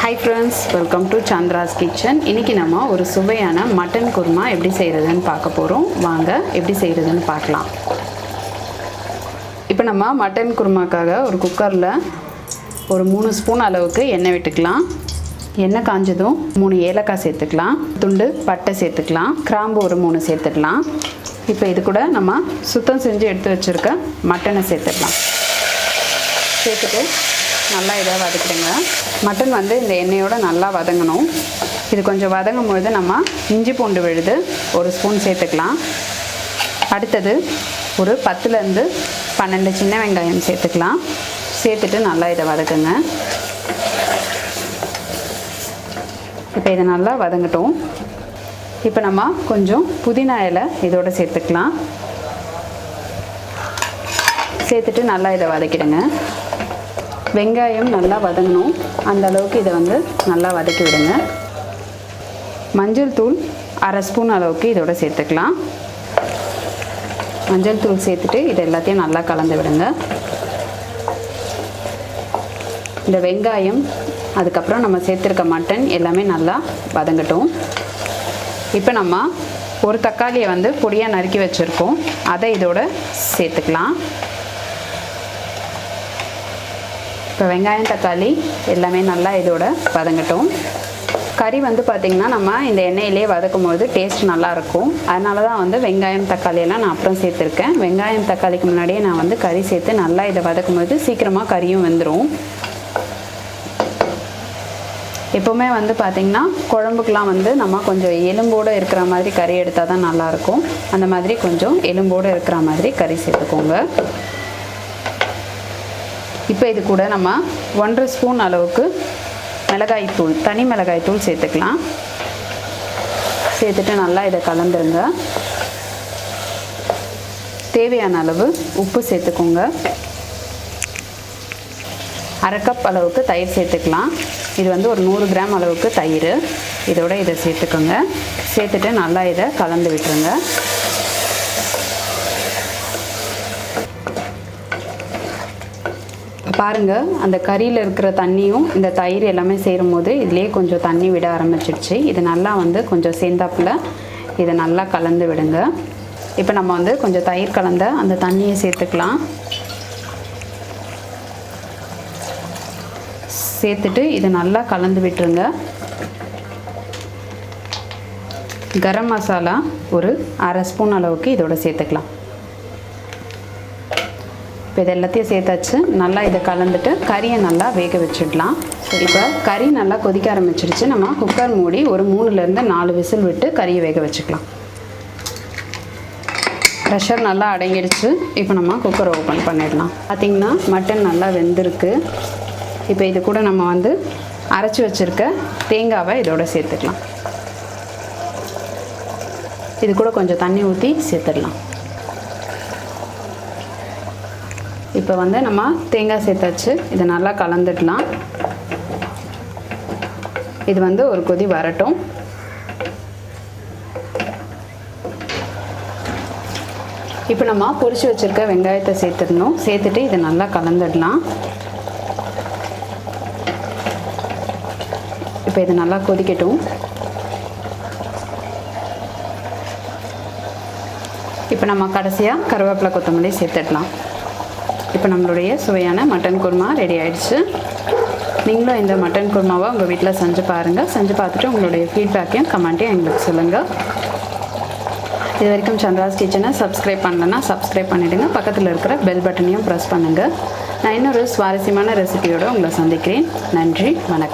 Hi friends, welcome to Chandra's Kitchen. இன்னைக்கு நம்ம ஒரு சுவையான மட்டன் குருமா எப்படி செய்யறதுன்னு பார்க்க போறோம். வாங்க எப்படி செய்யறதுன்னு பார்க்கலாம். இப்போ நம்ம மட்டன் குருமாக்காக ஒரு குக்கர்ல ஒரு 3 ஸ்பூன் அளவுக்கு எண்ணெய் விட்டுக்கலாம். எண்ணெய் காஞ்சதும் 3 ஏலக்காய் சேர்த்துக்கலாம். துண்டு பட்டை சேர்த்துக்கலாம். கிராம்பு ஒரு 3 சேர்த்துக்கலாம். இப்போ இது கூட நம்ம சுத்தம் செஞ்சு எடுத்து வச்சிருக்க மட்டனை சேர்த்துக்கலாம். சேர்த்துட்டு நல்லா இதை வதக்கிடுங்க. மட்டன் வந்து இந்த எண்ணெயோடு நல்லா வதங்கணும். இது கொஞ்சம் வதங்கும் பொழுது நம்ம இஞ்சி பூண்டு விழுது ஒரு ஸ்பூன் சேர்த்துக்கலாம். அடுத்தது ஒரு 10லேருந்து 12 சின்ன வெங்காயம் சேர்த்துக்கலாம். சேர்த்துட்டு நல்லா இதை வதக்குங்க. இப்போ இதை நல்லா வதங்கட்டும். இப்போ நம்ம கொஞ்சம் புதினா இலை இதோடு சேர்த்துக்கலாம். சேர்த்துட்டு நல்லா இதை வதக்கிடுங்க. வெங்காயம் நல்லா வதங்கணும், அந்த அளவுக்கு இதை வந்து நல்லா வதக்கி விடுங்க. மஞ்சள் தூள் 1/2 ஸ்பூன் அளவுக்கு இதோட சேர்த்துக்கலாம். மஞ்சள் தூள் சேர்த்துட்டு இது எல்லாத்தையும் நல்லா கலந்து விடுங்க. இந்த வெங்காயம் அதுக்கப்புறம் நம்ம சேர்த்துருக்க மட்டன் எல்லாமே நல்லா வதங்கட்டும். இப்போ நம்ம ஒரு தக்காளியை வந்து பொடியாக நறுக்கி வச்சுருக்கோம், அதை இதோட சேர்த்துக்கலாம். இப்போ வெங்காயம் தக்காளி எல்லாமே நல்லா இதோட வதங்கட்டும். கறி வந்து பார்த்திங்கன்னா நம்ம இந்த எண்ணெயிலே வதக்கும் போது டேஸ்ட் நல்லாயிருக்கும். அதனால தான் வந்து வெங்காயம் தக்காளியெல்லாம் நான் அப்புறம் சேர்த்துருக்கேன். வெங்காயம் தக்காளிக்கு முன்னாடியே நான் வந்து கறி சேர்த்து நல்லா இதை வதக்கும் போது சீக்கிரமாக கறியும் வெந்துடும். எப்போவுமே வந்து பார்த்திங்கன்னா குழம்புக்கெலாம் வந்து நம்ம கொஞ்சம் எலும்போடு இருக்கிற மாதிரி கறி எடுத்தால் தான் நல்லாயிருக்கும். அந்த மாதிரி கொஞ்சம் எலும்போடு இருக்கிற மாதிரி கறி சேர்த்துக்கோங்க. இப்போ இது கூட நம்ம 1/2 ஸ்பூன் அளவுக்கு மிளகாய்த்தூள், தனி மிளகாய்த்தூள் சேர்த்துக்கலாம். சேர்த்துட்டு நல்லா இதை கலந்துருங்க. தேவையான அளவு உப்பு சேர்த்துக்கோங்க. 1/2 கப் அளவுக்கு தயிர் சேர்த்துக்கலாம். இது வந்து ஒரு 100 கிராம் அளவுக்கு தயிர் இதோட இதை சேர்த்துக்கோங்க. சேர்த்துட்டு நல்லா இதை கலந்து விட்டுருங்க. பாருங்கள், அந்த கறியில் இருக்கிற தண்ணியும் இந்த தயிர் எல்லாமே சேரும் போது இதுலேயே கொஞ்சம் தண்ணி விட ஆரம்பிச்சிடுச்சு. இது நல்லா வந்து கொஞ்சம் சேர்ந்தாப்புல இதை நல்லா கலந்து விடுங்க. இப்போ நம்ம வந்து கொஞ்சம் தயிர் கலந்த அந்த தண்ணியை சேர்த்துக்கலாம். சேர்த்துட்டு இதை நல்லா கலந்து விட்டுருங்க. கரம் மசாலா ஒரு 1/2 ஸ்பூன் அளவுக்கு இதோட சேர்த்துக்கலாம். இப்போ இது எல்லாத்தையும் சேர்த்தாச்சு. நல்லா இதை கலந்துட்டு கறியை நல்லா வேக வச்சிடலாம். இப்போ கறி நல்லா கொதிக்க ஆரம்பிச்சிருச்சு. நம்ம குக்கர் மூடி ஒரு 3லேருந்து 4 விசில் விட்டு கறியை வேக வச்சுக்கலாம். ப்ரெஷர் நல்லா அடங்கிடுச்சு. இப்போ நம்ம குக்கரை ஓப்பன் பண்ணிடலாம். பார்த்திங்கன்னா மட்டன் நல்லா வெந்திருக்கு. இப்போ இது கூட நம்ம வந்து அரைச்சி வச்சுருக்க தேங்காவை இதோட சேர்த்துக்கலாம். இது கூட கொஞ்சம் தண்ணி ஊற்றி சேர்த்துடலாம். இப்போ வந்து நம்ம தேங்காய் சேர்த்தாச்சு. இதை நல்லா கலந்துடலாம். இது வந்து ஒரு கொதி வரட்டும். இப்போ நம்ம பொரிச்சு வச்சுருக்க வெங்காயத்தை சேர்த்துடணும். சேர்த்துட்டு இதை நல்லா கலந்துடலாம். இப்போ இது நல்லா கொதிக்கட்டும். இப்போ நம்ம கடைசியாக கருவேப்பிலை கொத்தமல்லி சேர்த்துடலாம். இப்போ நம்மளுடைய சுவையான மட்டன் குருமா ரெடி ஆயிடுச்சு. நீங்களும் இந்த மட்டன் குருமாவை உங்கள் வீட்டில் செஞ்சு பாருங்கள். செஞ்சு பார்த்துட்டு உங்களுடைய ஃபீட்பேக்கையும் கமெண்ட்டையும் எங்களுக்கு சொல்லுங்கள். இது வரைக்கும் சந்திராஸ் கிச்சனை சப்ஸ்கிரைப் பண்ணலன்னா சப்ஸ்கிரைப் பண்ணிவிடுங்க. பக்கத்தில் இருக்கிற பெல் பட்டனையும் ப்ரெஸ் பண்ணுங்கள். நான் இன்னொரு சுவாரஸ்யமான ரெசிபியோடு உங்களை சந்திக்கிறேன். நன்றி, வணக்கம்.